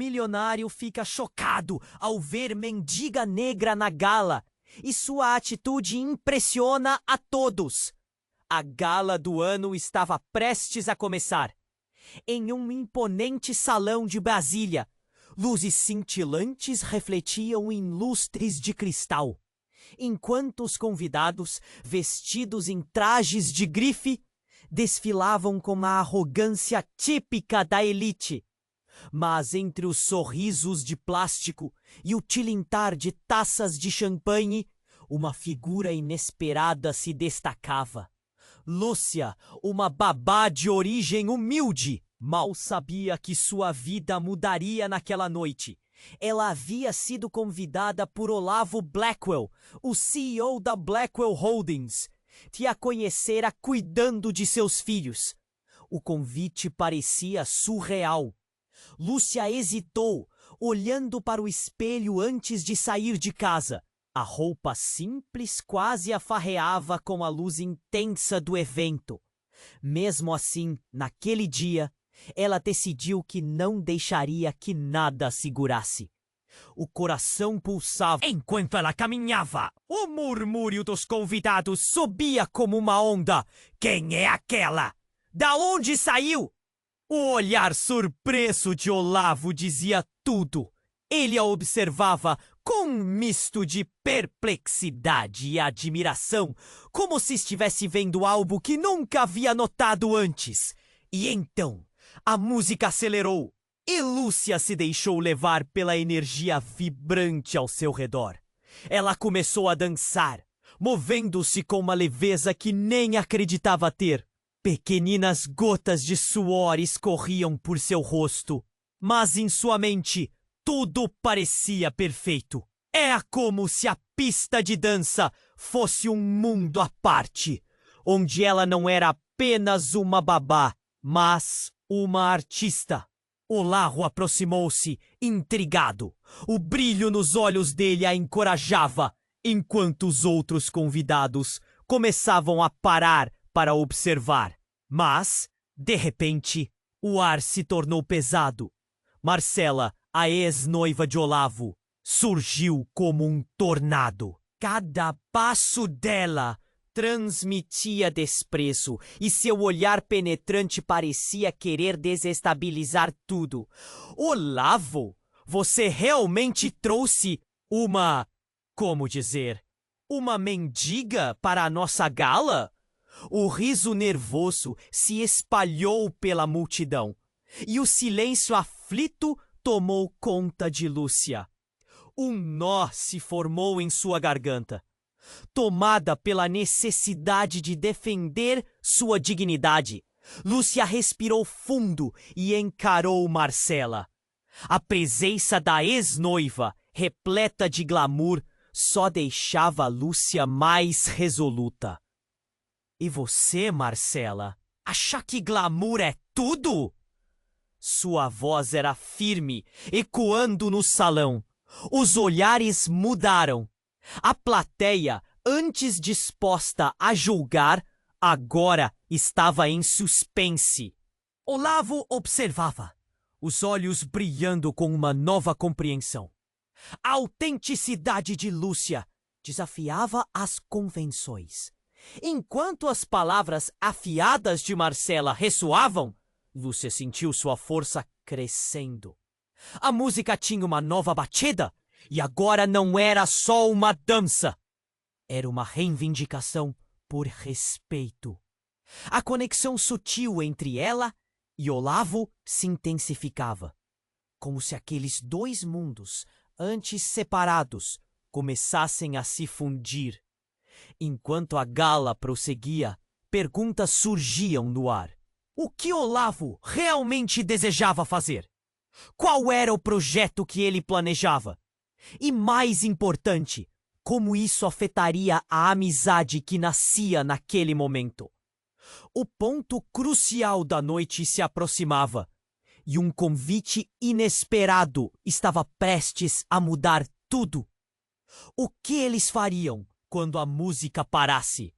milionário fica chocado ao ver mendiga negra na gala e sua atitude impressiona a todos. A gala do ano estava prestes a começar. Em um imponente salão de Brasília, luzes cintilantes refletiam em lustres de cristal, enquanto os convidados, vestidos em trajes de grife, desfilavam com a arrogância típica da elite. Mas entre os sorrisos de plástico e o tilintar de taças de champanhe, uma figura inesperada se destacava. Lúcia, uma babá de origem humilde, mal sabia que sua vida mudaria naquela noite. Ela havia sido convidada por Olavo Blackwell, o CEO da Blackwell Holdings, que a conhecera cuidando de seus filhos. O convite parecia surreal. Lúcia hesitou, olhando para o espelho antes de sair de casa. A roupa simples quase a farreava com a luz intensa do evento. Mesmo assim, naquele dia, ela decidiu que não deixaria que nada a segurasse. O coração pulsava enquanto ela caminhava. O murmúrio dos convidados subia como uma onda. Quem é aquela? Da onde saiu? O olhar surpreso de Olavo dizia tudo. Ele a observava com um misto de perplexidade e admiração, como se estivesse vendo algo que nunca havia notado antes. E então, a música acelerou e Lúcia se deixou levar pela energia vibrante ao seu redor. Ela começou a dançar, movendo-se com uma leveza que nem acreditava ter. Pequeninas gotas de suor escorriam por seu rosto, mas em sua mente tudo parecia perfeito. Era como se a pista de dança fosse um mundo à parte, onde ela não era apenas uma babá, mas uma artista. Olavo aproximou-se, intrigado. O brilho nos olhos dele a encorajava, enquanto os outros convidados começavam a parar para observar. Mas, de repente, o ar se tornou pesado. Marcela, a ex-noiva de Olavo, surgiu como um tornado. Cada passo dela transmitia desprezo e seu olhar penetrante parecia querer desestabilizar tudo. Olavo, você realmente trouxe como dizer, uma mendiga para a nossa gala? O riso nervoso se espalhou pela multidão e o silêncio aflito tomou conta de Lúcia. Um nó se formou em sua garganta. Tomada pela necessidade de defender sua dignidade, Lúcia respirou fundo e encarou Marcela. A presença da ex-noiva, repleta de glamour, só deixava Lúcia mais resoluta. E você, Marcela, acha que glamour é tudo? Sua voz era firme, ecoando no salão. Os olhares mudaram. A plateia, antes disposta a julgar, agora estava em suspense. Olavo observava, os olhos brilhando com uma nova compreensão. A autenticidade de Lúcia desafiava as convenções. Enquanto as palavras afiadas de Marcela ressoavam, Lúcia sentiu sua força crescendo. A música tinha uma nova batida e agora não era só uma dança. Era uma reivindicação por respeito. A conexão sutil entre ela e Olavo se intensificava, como se aqueles dois mundos, antes separados, começassem a se fundir. Enquanto a gala prosseguia, perguntas surgiam no ar. O que Olavo realmente desejava fazer? Qual era o projeto que ele planejava? E mais importante, como isso afetaria a amizade que nascia naquele momento? O ponto crucial da noite se aproximava, e um convite inesperado estava prestes a mudar tudo. O que eles fariam quando a música parasse?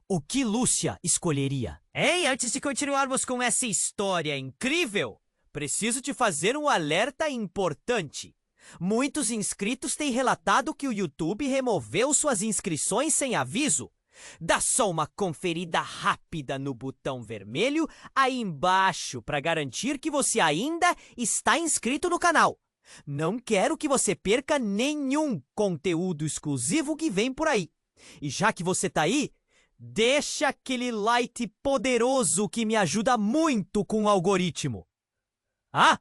O que Lúcia escolheria? Ei, antes de continuarmos com essa história incrível, preciso te fazer um alerta importante. Muitos inscritos têm relatado que o YouTube removeu suas inscrições sem aviso. Dá só uma conferida rápida no botão vermelho aí embaixo para garantir que você ainda está inscrito no canal. Não quero que você perca nenhum conteúdo exclusivo que vem por aí. E já que você tá aí, deixa aquele like poderoso que me ajuda muito com o algoritmo. Ah,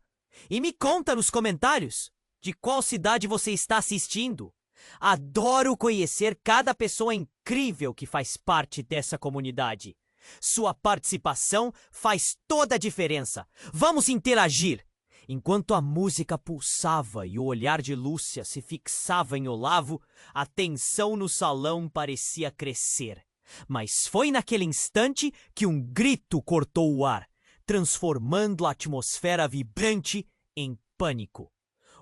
e me conta nos comentários de qual cidade você está assistindo. Adoro conhecer cada pessoa incrível que faz parte dessa comunidade. Sua participação faz toda a diferença. Vamos interagir! Enquanto a música pulsava e o olhar de Lúcia se fixava em Olavo, a tensão no salão parecia crescer. Mas foi naquele instante que um grito cortou o ar, transformando a atmosfera vibrante em pânico.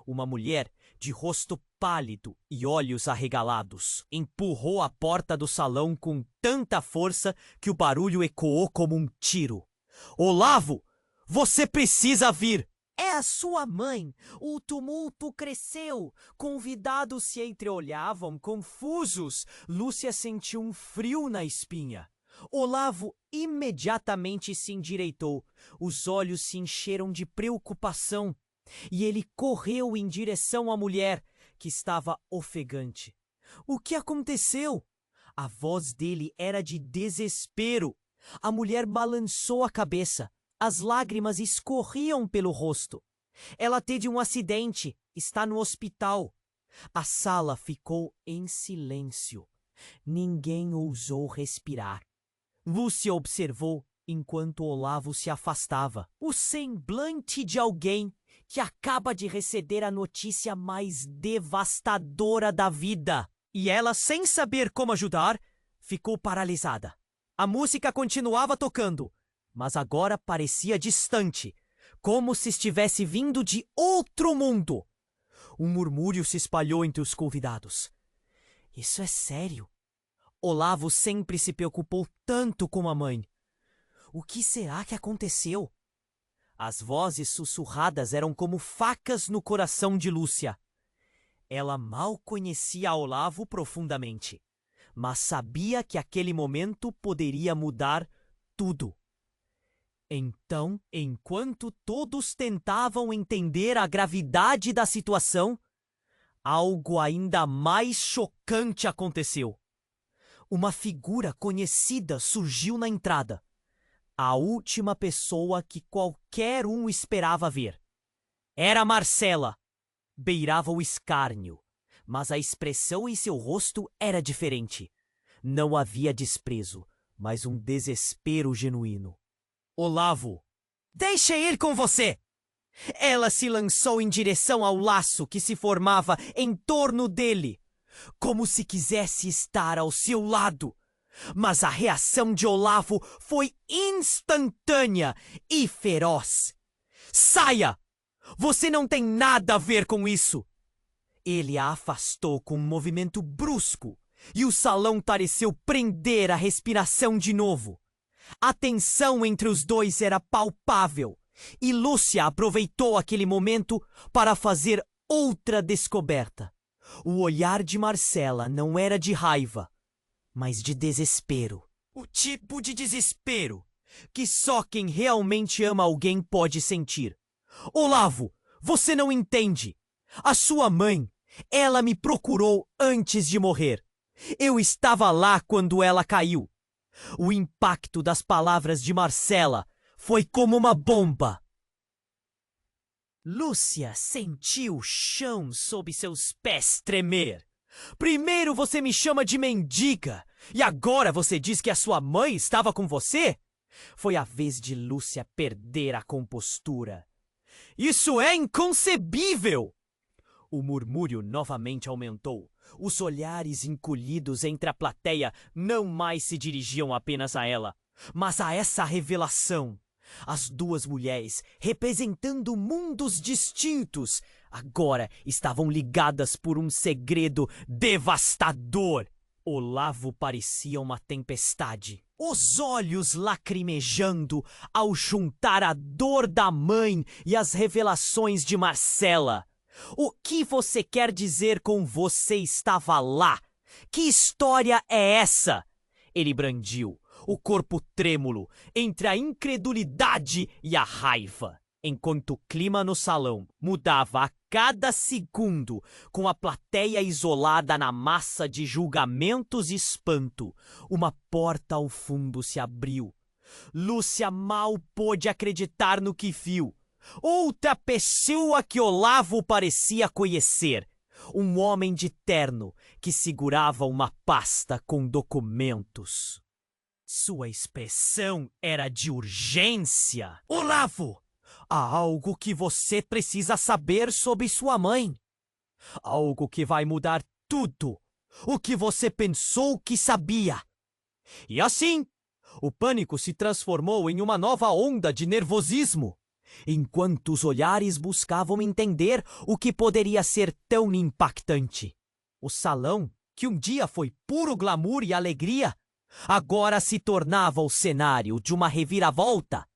Uma mulher, de rosto pálido e olhos arregalados, empurrou a porta do salão com tanta força que o barulho ecoou como um tiro. Olavo, você precisa vir! É a sua mãe! O tumulto cresceu. Convidados se entreolhavam, confusos. Lúcia sentiu um frio na espinha. Olavo imediatamente se endireitou. Os olhos se encheram de preocupação. E ele correu em direção à mulher, que estava ofegante. O que aconteceu? A voz dele era de desespero. A mulher balançou a cabeça. As lágrimas escorriam pelo rosto. Ela teve um acidente, está no hospital. A sala ficou em silêncio. Ninguém ousou respirar. Lúcia observou enquanto Olavo se afastava. O semblante de alguém que acaba de receber a notícia mais devastadora da vida. E ela, sem saber como ajudar, ficou paralisada. A música continuava tocando, mas agora parecia distante, como se estivesse vindo de outro mundo. Um murmúrio se espalhou entre os convidados. Isso é sério. Olavo sempre se preocupou tanto com a mãe. O que será que aconteceu? As vozes sussurradas eram como facas no coração de Lúcia. Ela mal conhecia Olavo profundamente, mas sabia que aquele momento poderia mudar tudo. Então, enquanto todos tentavam entender a gravidade da situação, algo ainda mais chocante aconteceu. Uma figura conhecida surgiu na entrada. A última pessoa que qualquer um esperava ver. Era Marcela. Beirava o escárnio, mas a expressão em seu rosto era diferente. Não havia desprezo, mas um desespero genuíno. Olavo, deixe ir com você! Ela se lançou em direção ao laço que se formava em torno dele, como se quisesse estar ao seu lado. Mas a reação de Olavo foi instantânea e feroz. Saia! Você não tem nada a ver com isso! Ele a afastou com um movimento brusco e o salão pareceu prender a respiração de novo. A tensão entre os dois era palpável e Lúcia aproveitou aquele momento para fazer outra descoberta. O olhar de Marcela não era de raiva, mas de desespero. O tipo de desespero que só quem realmente ama alguém pode sentir. Olavo, você não entende. A sua mãe, ela me procurou antes de morrer. Eu estava lá quando ela caiu. O impacto das palavras de Marcela foi como uma bomba. Lúcia sentiu o chão sob seus pés tremer. Primeiro você me chama de mendiga, e agora você diz que a sua mãe estava com você? Foi a vez de Lúcia perder a compostura. Isso é inconcebível! O murmúrio novamente aumentou. Os olhares encolhidos entre a plateia não mais se dirigiam apenas a ela, mas a essa revelação. As duas mulheres, representando mundos distintos, agora estavam ligadas por um segredo devastador. Olavo parecia uma tempestade, os olhos lacrimejando ao juntar a dor da mãe e as revelações de Marcela. O que você quer dizer com "você estava lá"? Que história é essa? Ele brandiu, o corpo trêmulo, entre a incredulidade e a raiva, enquanto o clima no salão mudava a cada segundo, com a plateia isolada na massa de julgamentos e espanto. Uma porta ao fundo se abriu. Lúcia mal pôde acreditar no que viu. Outra pessoa que Olavo parecia conhecer. Um homem de terno que segurava uma pasta com documentos. Sua expressão era de urgência. Olavo! Há algo que você precisa saber sobre sua mãe. Algo que vai mudar tudo o que você pensou que sabia. E assim, o pânico se transformou em uma nova onda de nervosismo, enquanto os olhares buscavam entender o que poderia ser tão impactante. O salão, que um dia foi puro glamour e alegria, agora se tornava o cenário de uma reviravolta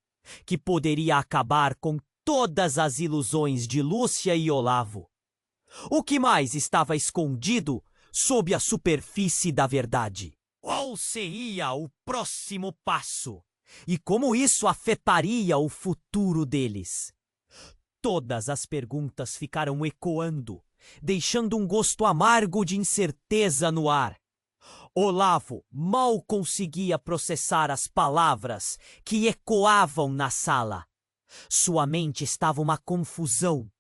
que poderia acabar com todas as ilusões de Lúcia e Olavo. O que mais estava escondido sob a superfície da verdade? Qual seria o próximo passo? E como isso afetaria o futuro deles? Todas as perguntas ficaram ecoando, deixando um gosto amargo de incerteza no ar. Olavo mal conseguia processar as palavras que ecoavam na sala. Sua mente estava uma confusão,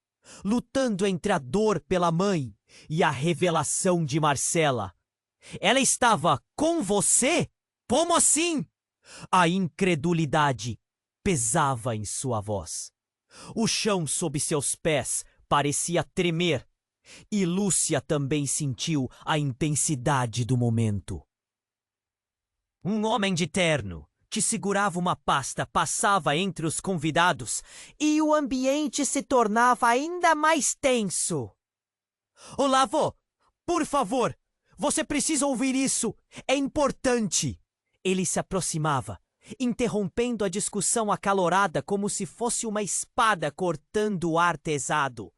lutando entre a dor pela mãe e a revelação de Marcela. Ela estava com você? Como assim? A incredulidade pesava em sua voz. O chão sob seus pés parecia tremer. E Lúcia também sentiu a intensidade do momento. Um homem de terno, que segurava uma pasta, passava entre os convidados e o ambiente se tornava ainda mais tenso. Olavo, por favor, você precisa ouvir isso. É importante. Ele se aproximava, interrompendo a discussão acalorada como se fosse uma espada cortando o ar pesado.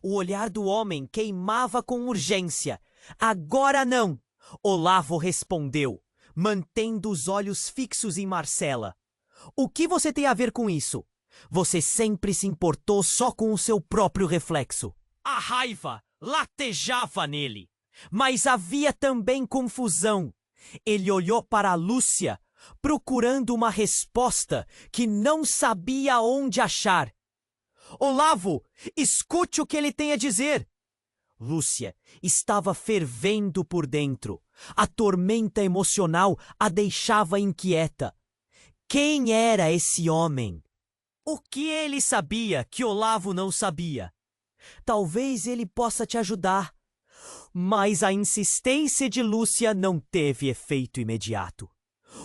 O olhar do homem queimava com urgência. Agora não! Olavo respondeu, mantendo os olhos fixos em Marcela. O que você tem a ver com isso? Você sempre se importou só com o seu próprio reflexo. A raiva latejava nele, mas havia também confusão. Ele olhou para a Lúcia, procurando uma resposta que não sabia onde achar. Olavo, escute o que ele tem a dizer. Lúcia estava fervendo por dentro. A tormenta emocional a deixava inquieta. Quem era esse homem? O que ele sabia que Olavo não sabia? Talvez ele possa te ajudar. Mas a insistência de Lúcia não teve efeito imediato.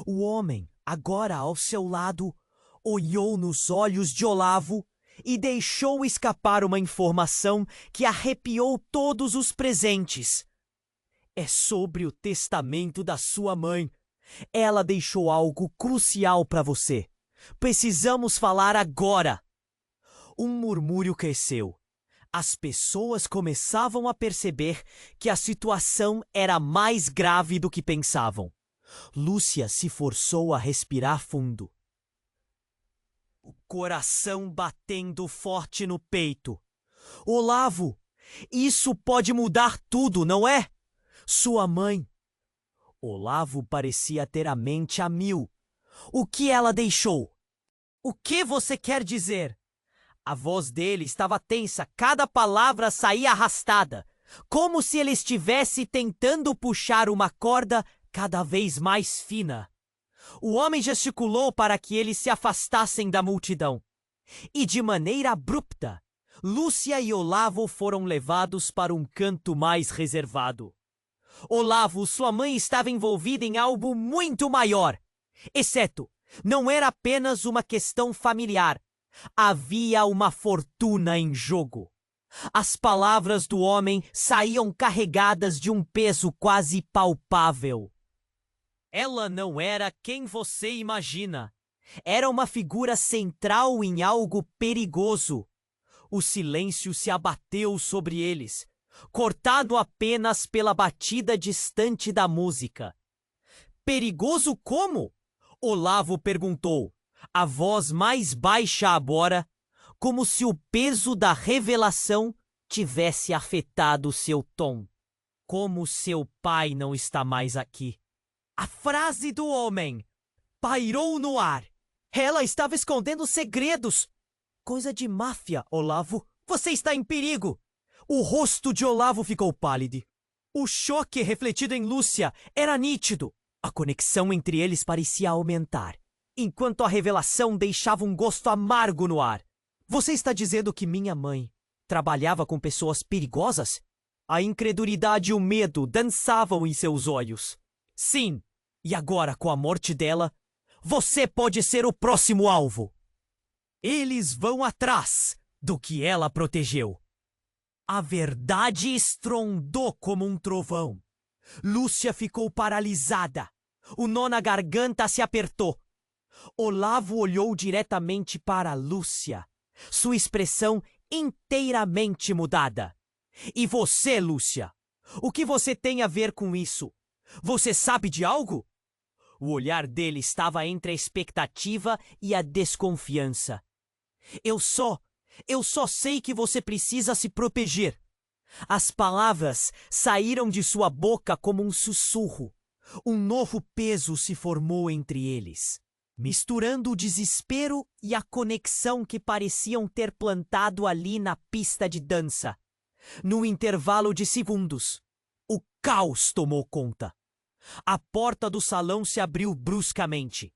O homem, agora ao seu lado, olhou nos olhos de Olavo e deixou escapar uma informação que arrepiou todos os presentes. É sobre o testamento da sua mãe. Ela deixou algo crucial para você. Precisamos falar agora. Um murmúrio cresceu. As pessoas começavam a perceber que a situação era mais grave do que pensavam. Lúcia se forçou a respirar fundo. O coração batendo forte no peito. Olavo, isso pode mudar tudo, não é? Sua mãe. Olavo parecia ter a mente a mil. O que ela deixou? O que você quer dizer? A voz dele estava tensa, cada palavra saía arrastada, como se ele estivesse tentando puxar uma corda cada vez mais fina. O homem gesticulou para que eles se afastassem da multidão. E de maneira abrupta, Lúcia e Olavo foram levados para um canto mais reservado. Olavo, sua mãe estava envolvida em algo muito maior. Exceto, não era apenas uma questão familiar. Havia uma fortuna em jogo. As palavras do homem saíam carregadas de um peso quase palpável. Ela não era quem você imagina. Era uma figura central em algo perigoso. O silêncio se abateu sobre eles, cortado apenas pela batida distante da música. Perigoso como? Olavo perguntou, a voz mais baixa agora, como se o peso da revelação tivesse afetado seu tom. Como seu pai não está mais aqui. A frase do homem pairou no ar. Ela estava escondendo segredos. Coisa de máfia, Olavo. Você está em perigo. O rosto de Olavo ficou pálido. O choque refletido em Lúcia era nítido. A conexão entre eles parecia aumentar, enquanto a revelação deixava um gosto amargo no ar. Você está dizendo que minha mãe trabalhava com pessoas perigosas? A incredulidade e o medo dançavam em seus olhos. Sim, e agora, com a morte dela, você pode ser o próximo alvo. Eles vão atrás do que ela protegeu. A verdade estrondou como um trovão. Lúcia ficou paralisada. O nó na garganta se apertou. Olavo olhou diretamente para Lúcia, sua expressão inteiramente mudada. E você, Lúcia? O que você tem a ver com isso? Você sabe de algo? O olhar dele estava entre a expectativa e a desconfiança. Eu só sei que você precisa se proteger. As palavras saíram de sua boca como um sussurro. Um novo peso se formou entre eles, misturando o desespero e a conexão que pareciam ter plantado ali na pista de dança. No intervalo de segundos, o caos tomou conta. A porta do salão se abriu bruscamente,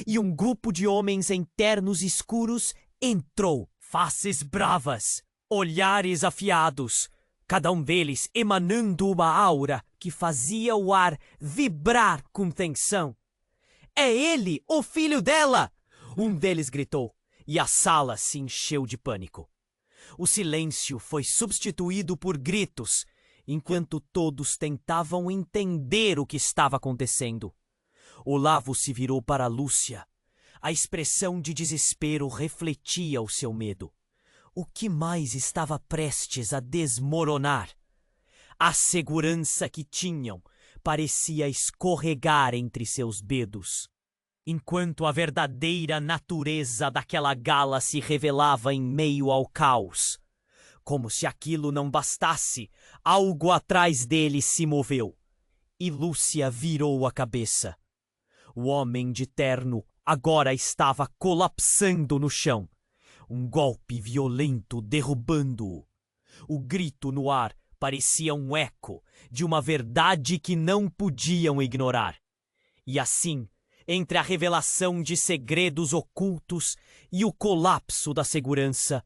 e um grupo de homens em ternos escuros entrou, faces bravas, olhares afiados, cada um deles emanando uma aura que fazia o ar vibrar com tensão. É ele, o filho dela! Um deles gritou, e a sala se encheu de pânico. O silêncio foi substituído por gritos, enquanto todos tentavam entender o que estava acontecendo. Olavo se virou para Lúcia. A expressão de desespero refletia o seu medo. O que mais estava prestes a desmoronar? A segurança que tinham parecia escorregar entre seus dedos, enquanto a verdadeira natureza daquela gala se revelava em meio ao caos. Como se aquilo não bastasse, algo atrás dele se moveu, e Lúcia virou a cabeça. O homem de terno agora estava colapsando no chão. Um golpe violento derrubando-o. O grito no ar parecia um eco de uma verdade que não podiam ignorar. E assim, entre a revelação de segredos ocultos e o colapso da segurança,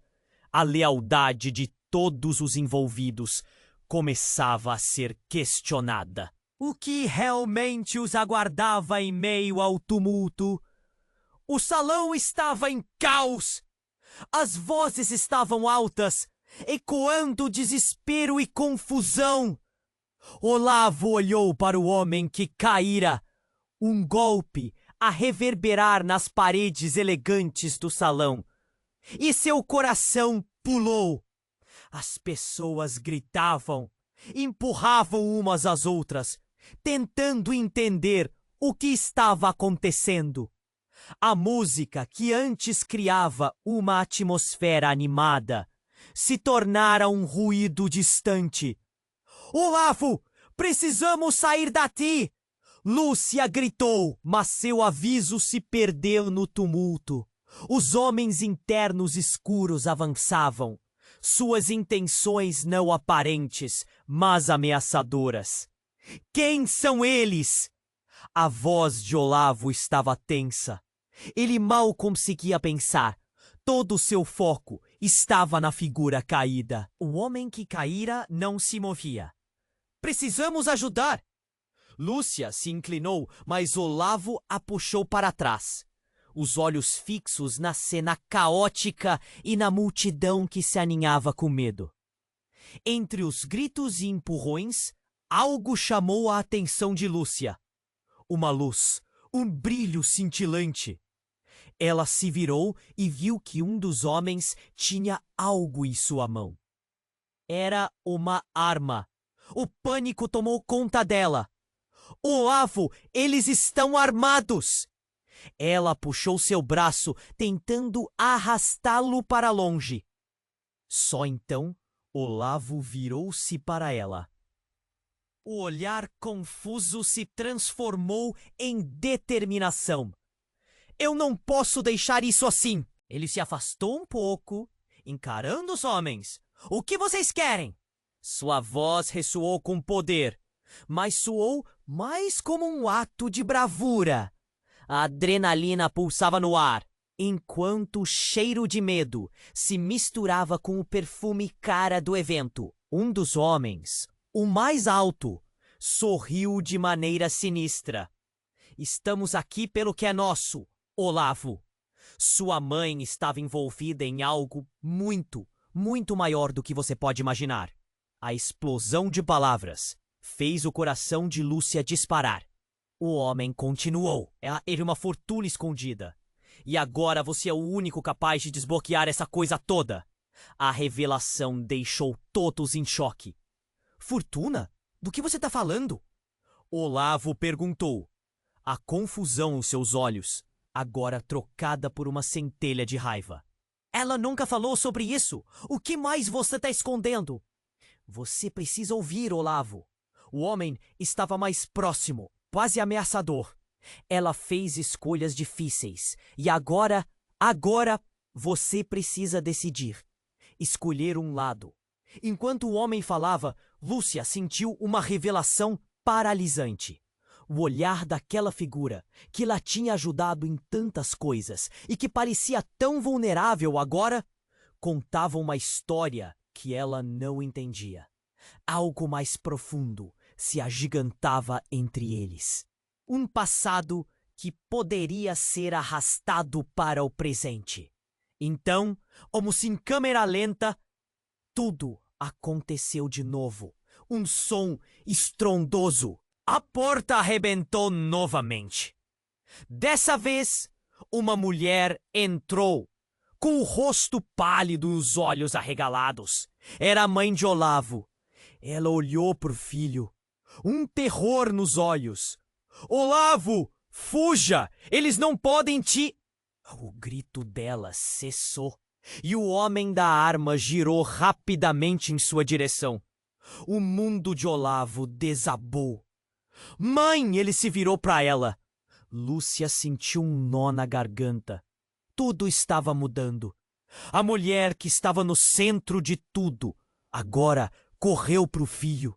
a lealdade de todos os envolvidos começava a ser questionada. O que realmente os aguardava em meio ao tumulto? O salão estava em caos. As vozes estavam altas, ecoando desespero e confusão. Olavo olhou para o homem que caíra, um golpe a reverberar nas paredes elegantes do salão, e seu coração pulou. As pessoas gritavam, empurravam umas às outras, tentando entender o que estava acontecendo. A música que antes criava uma atmosfera animada se tornara um ruído distante. Olavo, precisamos sair daqui! Lúcia gritou, mas seu aviso se perdeu no tumulto. Os homens internos escuros avançavam, suas intenções não aparentes, mas ameaçadoras. Quem são eles? A voz de Olavo estava tensa. Ele mal conseguia pensar. Todo o seu foco estava na figura caída. O homem que caíra não se movia. Precisamos ajudar! Lúcia se inclinou, mas Olavo a puxou para trás. Os olhos fixos na cena caótica e na multidão que se aninhava com medo. Entre os gritos e empurrões, algo chamou a atenção de Lúcia. Uma luz, um brilho cintilante. Ela se virou e viu que um dos homens tinha algo em sua mão. Era uma arma. O pânico tomou conta dela. Olavo, eles estão armados! Ela puxou seu braço, tentando arrastá-lo para longe. Só então, Olavo virou-se para ela. O olhar confuso se transformou em determinação. Eu não posso deixar isso assim! Ele se afastou um pouco, encarando os homens. O que vocês querem? Sua voz ressoou com poder, mas soou mais como um ato de bravura. A adrenalina pulsava no ar, enquanto o cheiro de medo se misturava com o perfume cara do evento. Um dos homens, o mais alto, sorriu de maneira sinistra. Estamos aqui pelo que é nosso, Olavo. Sua mãe estava envolvida em algo muito, muito maior do que você pode imaginar. A explosão de palavras fez o coração de Lúcia disparar. O homem continuou. Era uma fortuna escondida. E agora você é o único capaz de desbloquear essa coisa toda. A revelação deixou todos em choque. Fortuna? Do que você está falando? Olavo perguntou. A confusão em seus olhos, agora trocada por uma centelha de raiva. Ela nunca falou sobre isso. O que mais você está escondendo? Você precisa ouvir, Olavo. O homem estava mais próximo, quase ameaçador. Ela fez escolhas difíceis. E agora você precisa decidir. Escolher um lado. Enquanto o homem falava, Lúcia sentiu uma revelação paralisante. O olhar daquela figura, que la tinha ajudado em tantas coisas e que parecia tão vulnerável agora, contava uma história que ela não entendia. Algo mais profundo se agigantava entre eles. Um passado que poderia ser arrastado para o presente. Então, como se em câmera lenta, tudo aconteceu de novo. Um som estrondoso. A porta arrebentou novamente. Dessa vez, uma mulher entrou, com o rosto pálido e os olhos arregalados. Era a mãe de Olavo. Ela olhou para o filho, um terror nos olhos. Olavo, fuja! Eles não podem te... O grito dela cessou e o homem da arma girou rapidamente em sua direção. O mundo de Olavo desabou. Mãe! Ele se virou para ela. Lúcia sentiu um nó na garganta. Tudo estava mudando. A mulher que estava no centro de tudo agora correu para o filho.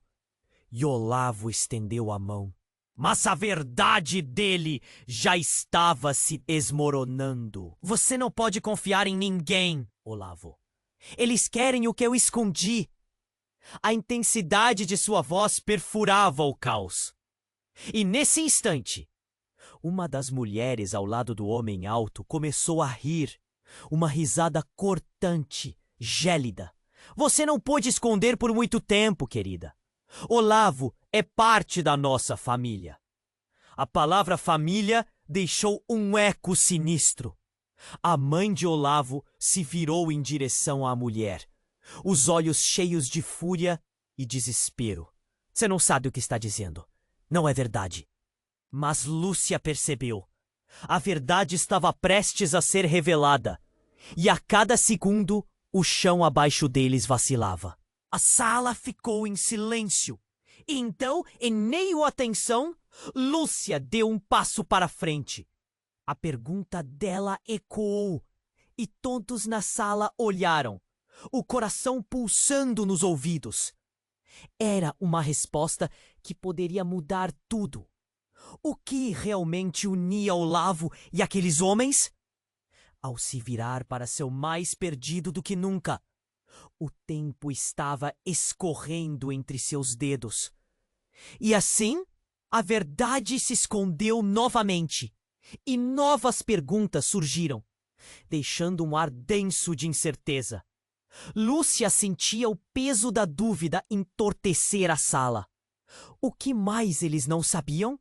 E Olavo estendeu a mão. Mas a verdade dele já estava se desmoronando. Você não pode confiar em ninguém, Olavo. Eles querem o que eu escondi. A intensidade de sua voz perfurava o caos. E nesse instante, uma das mulheres ao lado do homem alto começou a rir. Uma risada cortante, gélida. Você não pôde esconder por muito tempo, querida. Olavo é parte da nossa família. A palavra família deixou um eco sinistro. A mãe de Olavo se virou em direção à mulher, os olhos cheios de fúria e desespero. Você não sabe o que está dizendo. Não é verdade. Mas Lúcia percebeu. A verdade estava prestes a ser revelada. E a cada segundo, o chão abaixo deles vacilava. A sala ficou em silêncio. E então, em meio à tensão, Lúcia deu um passo para frente. A pergunta dela ecoou. E todos na sala olharam, o coração pulsando nos ouvidos. Era uma resposta que poderia mudar tudo. O que realmente unia Olavo e aqueles homens? Ao se virar para seu mais perdido do que nunca, o tempo estava escorrendo entre seus dedos. E assim, a verdade se escondeu novamente, e novas perguntas surgiram, deixando um ar denso de incerteza. Lúcia sentia o peso da dúvida entorpecer a sala. O que mais eles não sabiam?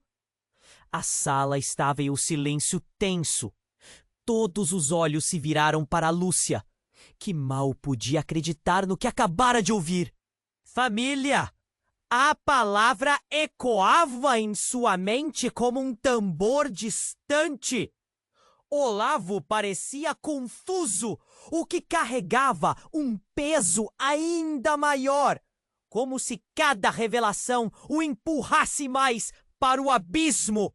A sala estava em um silêncio tenso. Todos os olhos se viraram para Lúcia, que mal podia acreditar no que acabara de ouvir. Família! A palavra ecoava em sua mente como um tambor distante. Olavo parecia confuso, o que carregava um peso ainda maior, como se cada revelação o empurrasse mais para o abismo.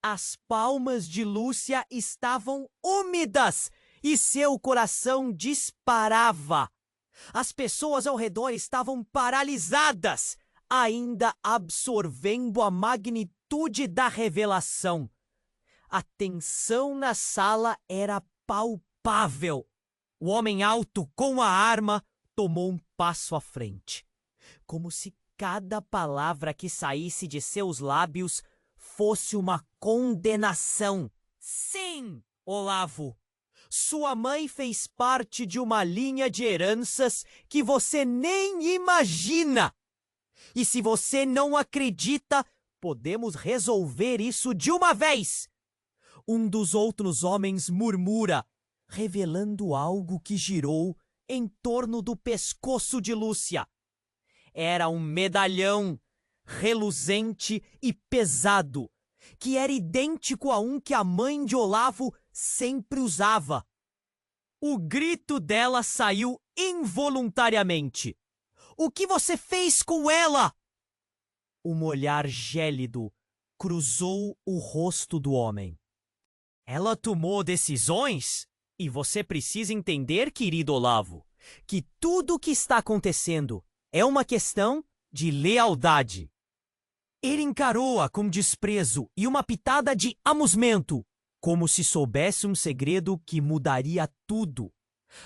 As palmas de Lúcia estavam úmidas e seu coração disparava. As pessoas ao redor estavam paralisadas, ainda absorvendo a magnitude da revelação. A tensão na sala era palpável. O homem alto, com a arma, tomou um passo à frente, como se cada palavra que saísse de seus lábios fosse uma condenação. Sim, Olavo, sua mãe fez parte de uma linha de heranças que você nem imagina. E se você não acredita, podemos resolver isso de uma vez. Um dos outros homens murmura, revelando algo que girou em torno do pescoço de Lúcia. Era um medalhão, reluzente e pesado, que era idêntico a um que a mãe de Olavo sempre usava. O grito dela saiu involuntariamente. O que você fez com ela? Um olhar gélido cruzou o rosto do homem. Ela tomou decisões? E você precisa entender, querido Olavo, que tudo o que está acontecendo é uma questão de lealdade. Ele encarou-a com desprezo e uma pitada de amusmento, como se soubesse um segredo que mudaria tudo.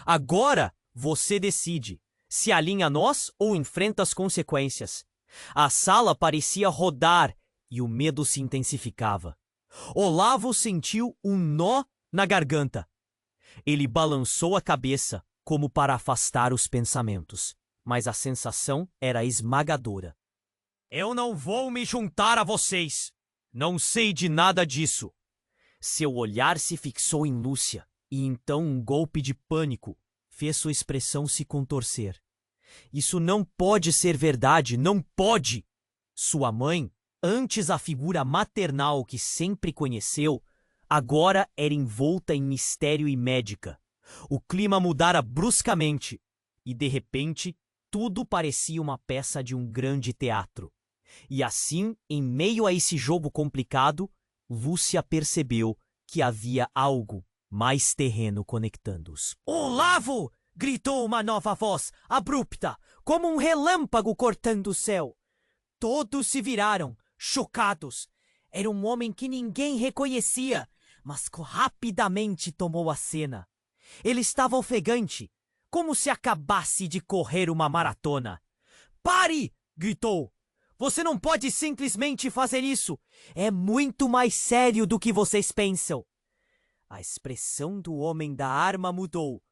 Agora você decide, se alinha a nós ou enfrenta as consequências. A sala parecia rodar e o medo se intensificava. Olavo sentiu um nó na garganta. Ele balançou a cabeça como para afastar os pensamentos, mas a sensação era esmagadora. Eu não vou me juntar a vocês. Não sei de nada disso. Seu olhar se fixou em Lúcia, e então um golpe de pânico fez sua expressão se contorcer. Isso não pode ser verdade, não pode! Sua mãe, antes a figura maternal que sempre conheceu, agora era envolta em mistério e médica. O clima mudara bruscamente, e de repente tudo parecia uma peça de um grande teatro. E assim, em meio a esse jogo complicado, Lúcia percebeu que havia algo mais terreno conectando-os. Olavo! Gritou uma nova voz, abrupta, como um relâmpago cortando o céu. Todos se viraram, chocados. Era um homem que ninguém reconhecia, mas rapidamente tomou a cena. Ele estava ofegante, como se acabasse de correr uma maratona. Pare! Gritou. Você não pode simplesmente fazer isso. É muito mais sério do que vocês pensam. A expressão do homem da arma mudou.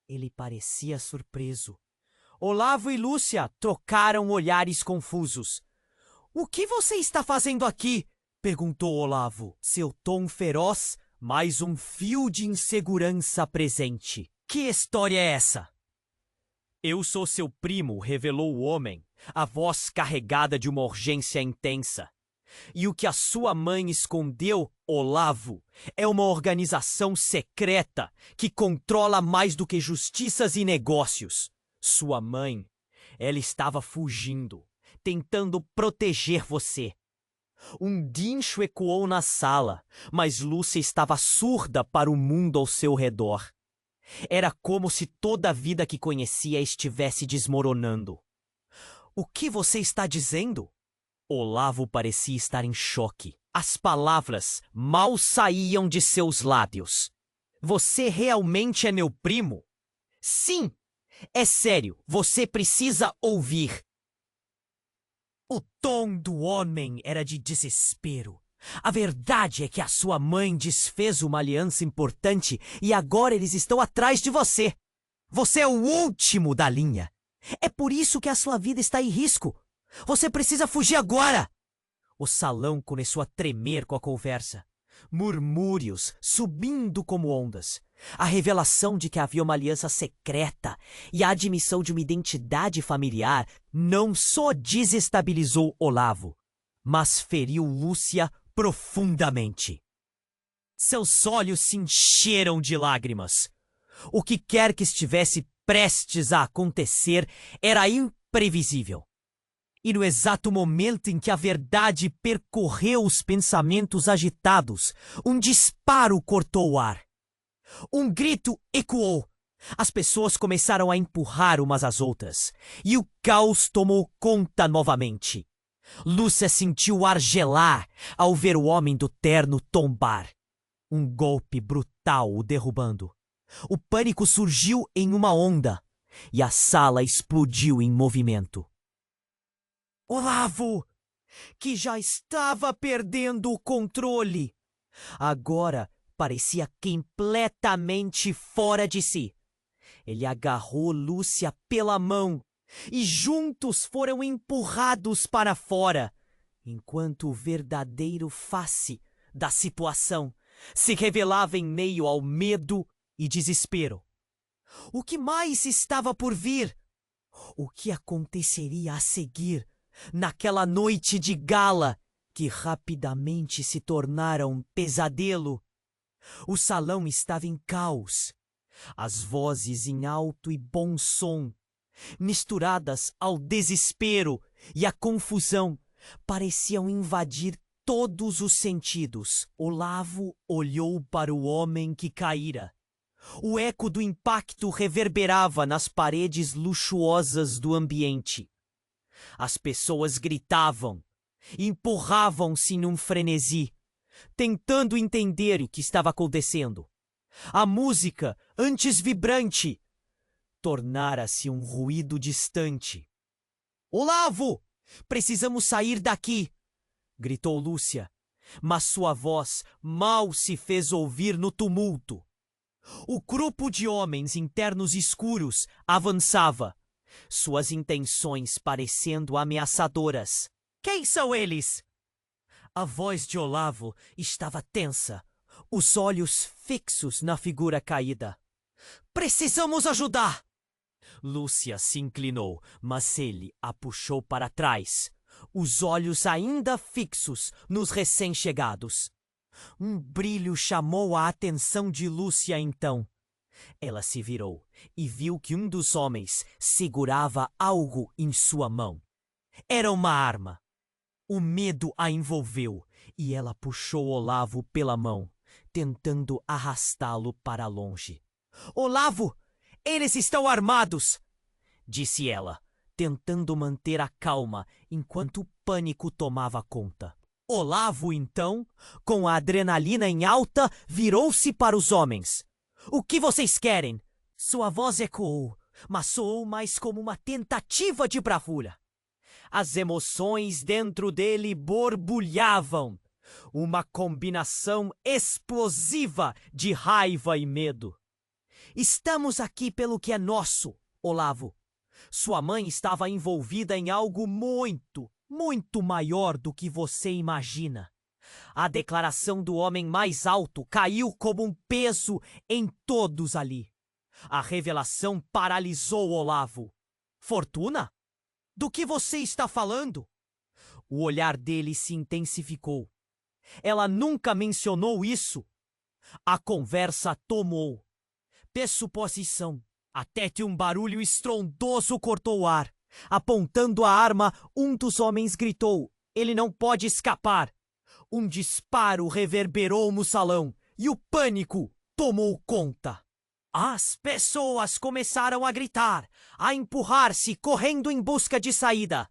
Ele parecia surpreso. Olavo e Lúcia trocaram olhares confusos. O que você está fazendo aqui? Perguntou Olavo, seu tom feroz, mais um fio de insegurança presente. Que história é essa? Eu sou seu primo, revelou o homem, a voz carregada de uma urgência intensa. E o que a sua mãe escondeu, Olavo, é uma organização secreta que controla mais do que justiças e negócios. Sua mãe, ela estava fugindo, tentando proteger você. Um guincho ecoou na sala, mas Lúcia estava surda para o mundo ao seu redor. Era como se toda a vida que conhecia estivesse desmoronando. O que você está dizendo? Olavo parecia estar em choque. As palavras mal saíam de seus lábios. Você realmente é meu primo? Sim! É sério, você precisa ouvir. O tom do homem era de desespero. A verdade é que a sua mãe desfez uma aliança importante e agora eles estão atrás de você. Você é o último da linha. É por isso que a sua vida está em risco. Você precisa fugir agora. O salão começou a tremer com a conversa. Murmúrios subindo como ondas. A revelação de que havia uma aliança secreta e a admissão de uma identidade familiar não só desestabilizou Olavo, mas feriu Lúcia profundamente. Seus olhos se encheram de lágrimas. O que quer que estivesse prestes a acontecer era imprevisível. E no exato momento em que a verdade percorreu os pensamentos agitados, um disparo cortou o ar. Um grito ecoou. As pessoas começaram a empurrar umas às outras, e o caos tomou conta novamente. Lúcia sentiu o ar gelar ao ver o homem do terno tombar. Um golpe brutal o derrubando. O pânico surgiu em uma onda, e a sala explodiu em movimento. Olavo, que já estava perdendo o controle, agora parecia completamente fora de si. Ele agarrou Lúcia pela mão e juntos foram empurrados para fora, enquanto o verdadeiro face da situação se revelava em meio ao medo e desespero. O que mais estava por vir? O que aconteceria a seguir naquela noite de gala que rapidamente se tornara um pesadelo? O salão estava em caos. As vozes em alto e bom som, misturadas ao desespero e à confusão, pareciam invadir todos os sentidos. Olavo olhou para o homem que caíra. O eco do impacto reverberava nas paredes luxuosas do ambiente. As pessoas gritavam, empurravam-se num frenesi, tentando entender o que estava acontecendo. A música, antes vibrante, tornara-se um ruído distante. Olavo! Precisamos sair daqui! Gritou Lúcia, mas sua voz mal se fez ouvir no tumulto. O grupo de homens em ternos escuros avançava, suas intenções parecendo ameaçadoras. Quem são eles? A voz de Olavo estava tensa, os olhos fixos na figura caída. Precisamos ajudar! Lúcia se inclinou, mas ele a puxou para trás, os olhos ainda fixos nos recém-chegados. Um brilho chamou a atenção de Lúcia então. Ela se virou e viu que um dos homens segurava algo em sua mão. Era uma arma. O medo a envolveu e ela puxou Olavo pela mão, tentando arrastá-lo para longe. Olavo, eles estão armados! Disse ela, tentando manter a calma enquanto o pânico tomava conta. Olavo, então, com a adrenalina em alta, virou-se para os homens. O que vocês querem? Sua voz ecoou, mas soou mais como uma tentativa de bravura. As emoções dentro dele borbulhavam, uma combinação explosiva de raiva e medo. Estamos aqui pelo que é nosso, Olavo. Sua mãe estava envolvida em algo muito maior do que você imagina. A declaração do homem mais alto caiu como um peso em todos ali. A revelação paralisou Olavo. Fortuna? Do que você está falando? O olhar dele se intensificou. Ela nunca mencionou isso. A conversa tomou. Peço posição, até que um barulho estrondoso cortou o ar. Apontando a arma, um dos homens gritou: "Ele não pode escapar!" Um disparo reverberou no salão e o pânico tomou conta. As pessoas começaram a gritar, a empurrar-se, correndo em busca de saída.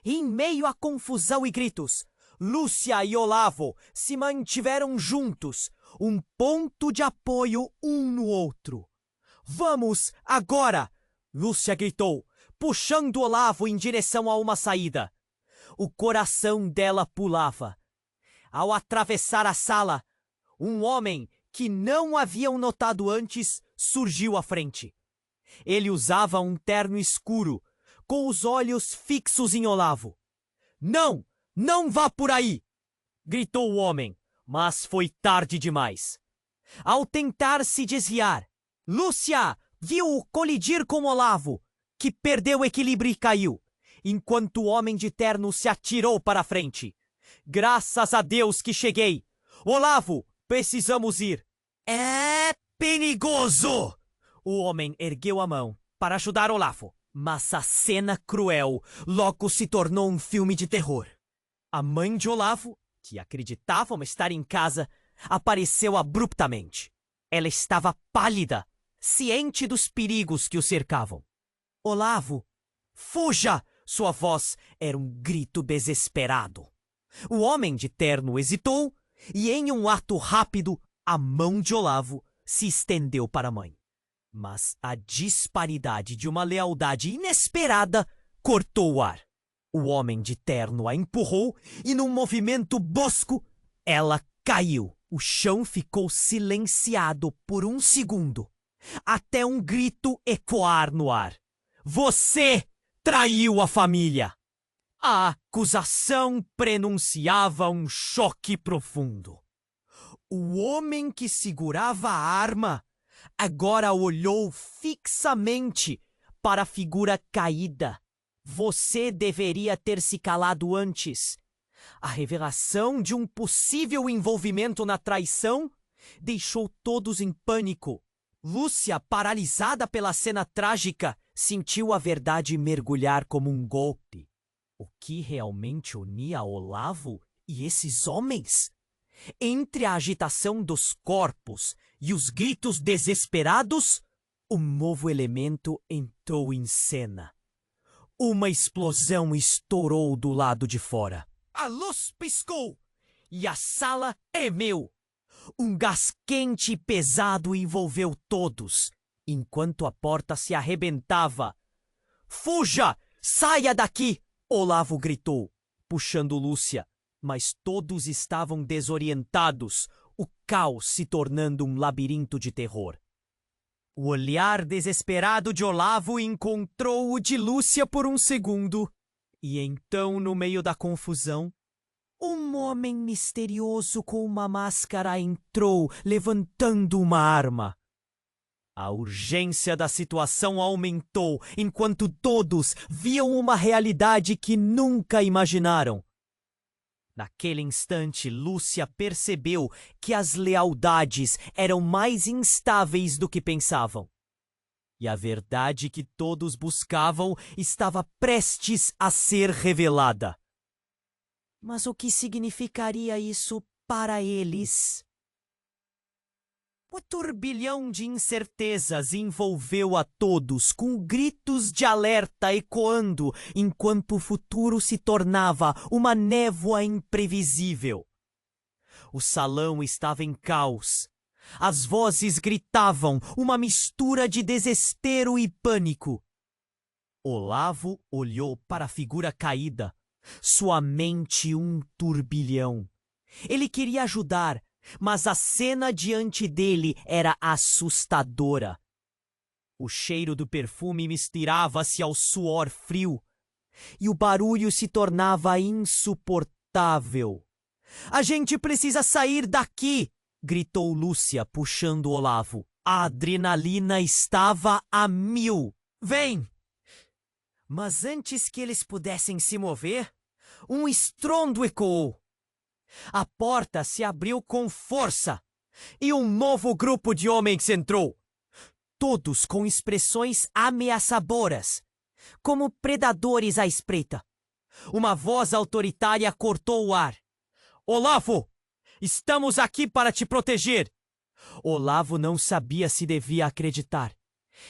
Em meio à confusão e gritos, Lúcia e Olavo se mantiveram juntos, um ponto de apoio um no outro. "Vamos, agora!" Lúcia gritou, puxando Olavo em direção a uma saída. O coração dela pulava. Ao atravessar a sala, um homem que não haviam notado antes surgiu à frente. Ele usava um terno escuro, com os olhos fixos em Olavo. Não! Não vá por aí! Gritou o homem, mas foi tarde demais. Ao tentar se desviar, Lúcia viu-o colidir com Olavo, que perdeu o equilíbrio e caiu, enquanto o homem de terno se atirou para a frente. Graças a Deus que cheguei! Olavo, precisamos ir! É perigoso! O homem ergueu a mão para ajudar Olavo, mas a cena cruel logo se tornou um filme de terror. A mãe de Olavo, que acreditavam estar em casa, apareceu abruptamente. Ela estava pálida, ciente dos perigos que o cercavam. Olavo, fuja! Sua voz era um grito desesperado. O homem de terno hesitou e, em um ato rápido, a mão de Olavo se estendeu para a mãe. Mas a disparidade de uma lealdade inesperada cortou o ar. O homem de terno a empurrou e, num movimento brusco, ela caiu. O chão ficou silenciado por um segundo, até um grito ecoar no ar. Você traiu a família! A acusação prenunciava um choque profundo. O homem que segurava a arma agora olhou fixamente para a figura caída. Você deveria ter se calado antes. A revelação de um possível envolvimento na traição deixou todos em pânico. Lúcia, paralisada pela cena trágica, sentiu a verdade mergulhar como um golpe. O que realmente unia Olavo e esses homens? Entre a agitação dos corpos e os gritos desesperados, um novo elemento entrou em cena. Uma explosão estourou do lado de fora. A luz piscou e a sala tremeu. Um gás quente e pesado envolveu todos, enquanto a porta se arrebentava. Fuja! Saia daqui! Olavo gritou, puxando Lúcia, mas todos estavam desorientados, o caos se tornando um labirinto de terror. O olhar desesperado de Olavo encontrou o de Lúcia por um segundo, e então, no meio da confusão, um homem misterioso com uma máscara entrou, levantando uma arma. A urgência da situação aumentou, enquanto todos viam uma realidade que nunca imaginaram. Naquele instante, Lúcia percebeu que as lealdades eram mais instáveis do que pensavam. E a verdade que todos buscavam estava prestes a ser revelada. Mas o que significaria isso para eles? O turbilhão de incertezas envolveu a todos, com gritos de alerta ecoando, enquanto o futuro se tornava uma névoa imprevisível. O salão estava em caos. As vozes gritavam, uma mistura de desespero e pânico. Olavo olhou para a figura caída, sua mente um turbilhão. Ele queria ajudar, mas a cena diante dele era assustadora. O cheiro do perfume misturava-se ao suor frio, e o barulho se tornava insuportável. A gente precisa sair daqui! Gritou Lúcia, puxando Olavo. A adrenalina estava a 1000. Vem! Mas antes que eles pudessem se mover, um estrondo ecoou. A porta se abriu com força e um novo grupo de homens entrou, todos com expressões ameaçadoras, como predadores à espreita. Uma voz autoritária cortou o ar. Olavo, estamos aqui para te proteger. Olavo não sabia se devia acreditar.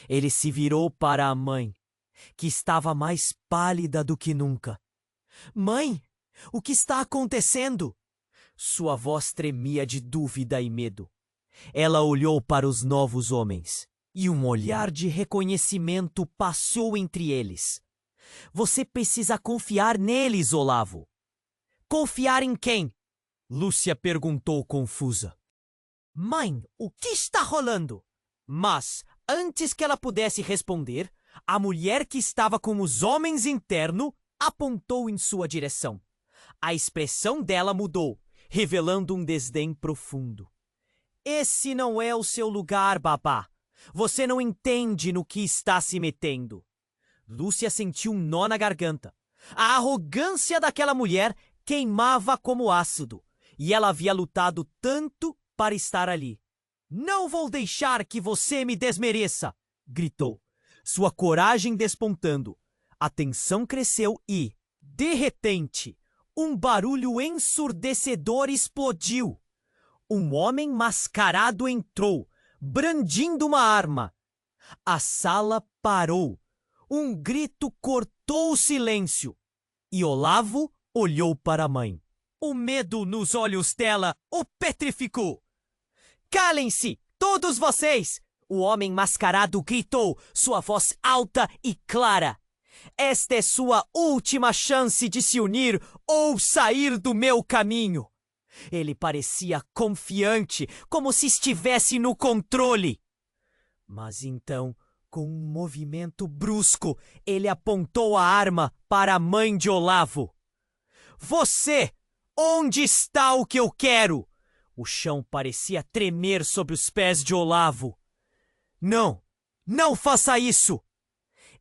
Ele se virou para a mãe, que estava mais pálida do que nunca. Mãe, o que está acontecendo? Sua voz tremia de dúvida e medo. Ela olhou para os novos homens, e um olhar de reconhecimento passou entre eles. Você precisa confiar neles, Olavo. Confiar em quem? Lúcia perguntou confusa. Mãe, o que está rolando? Mas Antes que ela pudesse responder, a mulher que estava com os homens interno apontou em sua direção. A expressão dela mudou, revelando um desdém profundo. Esse não é o seu lugar, babá. Você não entende no que está se metendo. Lúcia sentiu um nó na garganta. A arrogância daquela mulher queimava como ácido, e ela havia lutado tanto para estar ali. Não vou deixar que você me desmereça, gritou, sua coragem despontando. A tensão cresceu e, de repente, um barulho ensurdecedor explodiu. Um homem mascarado entrou, brandindo uma arma. A sala parou. Um grito cortou o silêncio. E Olavo olhou para a mãe. O medo nos olhos dela o petrificou. Calem-se, todos vocês! O homem mascarado gritou, sua voz alta e clara. Esta é sua última chance de se unir ou sair do meu caminho. Ele parecia confiante, como se estivesse no controle. Mas então, com um movimento brusco, ele apontou a arma para a mãe de Olavo. Você! Onde está o que eu quero? O chão parecia tremer sob os pés de Olavo. Não! Não faça isso!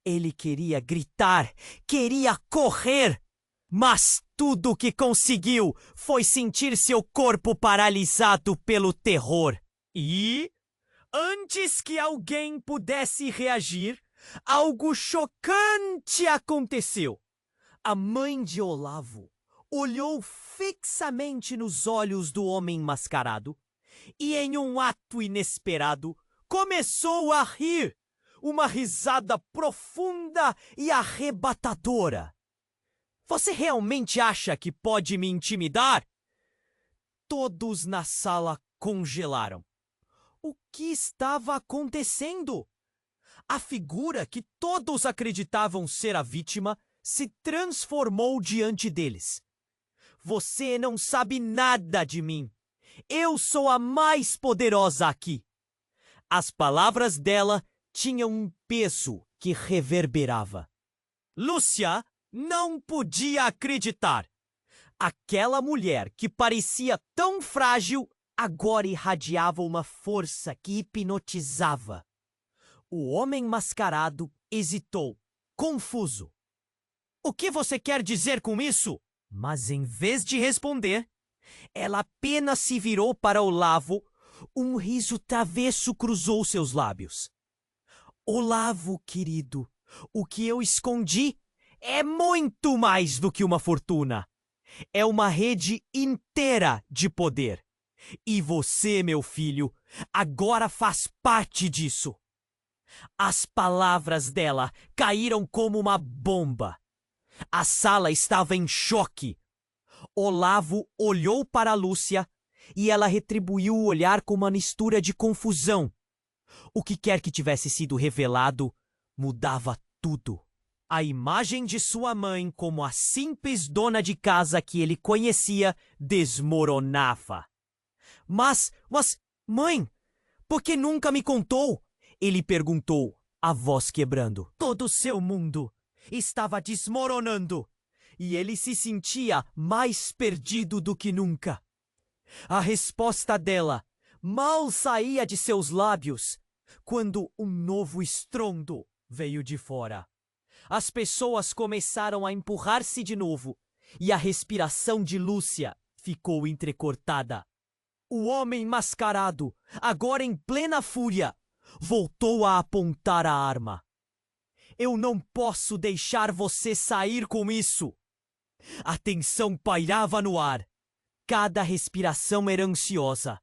Ele queria gritar, queria correr, mas tudo o que conseguiu foi sentir seu corpo paralisado pelo terror. E, antes que alguém pudesse reagir, algo chocante aconteceu. A mãe de Olavo olhou fixamente nos olhos do homem mascarado e, em um ato inesperado, começou a rir. Uma risada profunda e arrebatadora. Você realmente acha que pode me intimidar? Todos na sala congelaram. O que estava acontecendo? A figura que todos acreditavam ser a vítima se transformou diante deles. Você não sabe nada de mim. Eu sou a mais poderosa aqui. As palavras dela tinham um peso que reverberava. Lúcia não podia acreditar. Aquela mulher que parecia tão frágil agora irradiava uma força que hipnotizava. O homem mascarado hesitou, confuso. O que você quer dizer com isso? Mas em vez de responder, ela apenas se virou para Olavo. Um riso travesso cruzou seus lábios. Olavo, querido, o que eu escondi é muito mais do que uma fortuna. É uma rede inteira de poder. E você, meu filho, agora faz parte disso. As palavras dela caíram como uma bomba. A sala estava em choque. Olavo olhou para Lúcia e ela retribuiu o olhar com uma mistura de confusão. O que quer que tivesse sido revelado mudava tudo. A imagem de sua mãe como a simples dona de casa que ele conhecia desmoronava. Mas, mãe, por que nunca me contou? Ele perguntou, a voz quebrando. Todo o seu mundo estava desmoronando e ele se sentia mais perdido do que nunca. A resposta dela mal saía de seus lábios quando um novo estrondo veio de fora. As pessoas começaram a empurrar-se de novo e a respiração de Lúcia ficou entrecortada. O homem mascarado, agora em plena fúria, voltou a apontar a arma. Eu não posso deixar você sair com isso. A tensão pairava no ar. Cada respiração era ansiosa.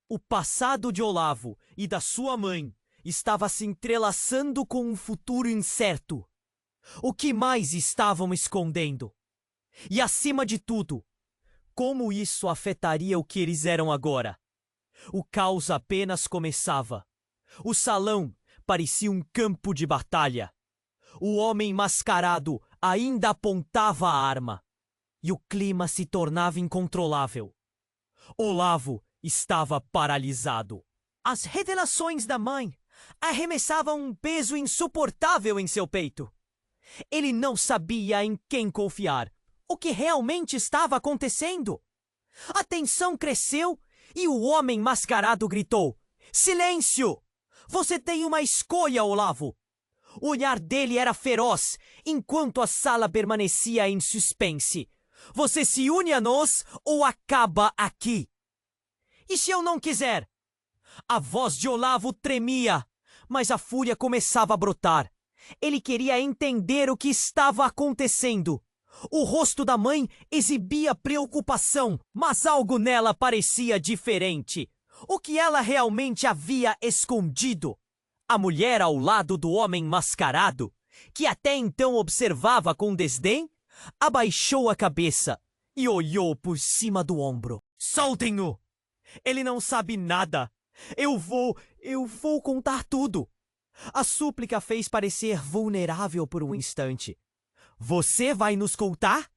O passado de Olavo e da sua mãe estava se entrelaçando com um futuro incerto. O que mais estavam escondendo? E, acima de tudo, como isso afetaria o que eles eram agora? O caos apenas começava. O salão parecia um campo de batalha. O homem mascarado ainda apontava a arma. E o clima se tornava incontrolável. Olavo estava paralisado. As revelações da mãe arremessava um peso insuportável em seu peito. Ele não sabia em quem confiar. O que realmente estava acontecendo? A tensão cresceu e o homem mascarado gritou: "Silêncio! Você tem uma escolha, Olavo!" O olhar dele era feroz, enquanto a sala permanecia em suspense. "Você se une a nós ou acaba aqui?" "E se eu não quiser?" A voz de Olavo tremia, mas a fúria começava a brotar. Ele queria entender o que estava acontecendo. O rosto da mãe exibia preocupação, mas algo nela parecia diferente. O que ela realmente havia escondido? A mulher ao lado do homem mascarado, que até então observava com desdém, abaixou a cabeça e olhou por cima do ombro. "Soltem-no! Ele não sabe nada! Eu vou contar tudo!" A súplica fez parecer vulnerável por um instante. "Você vai nos contar?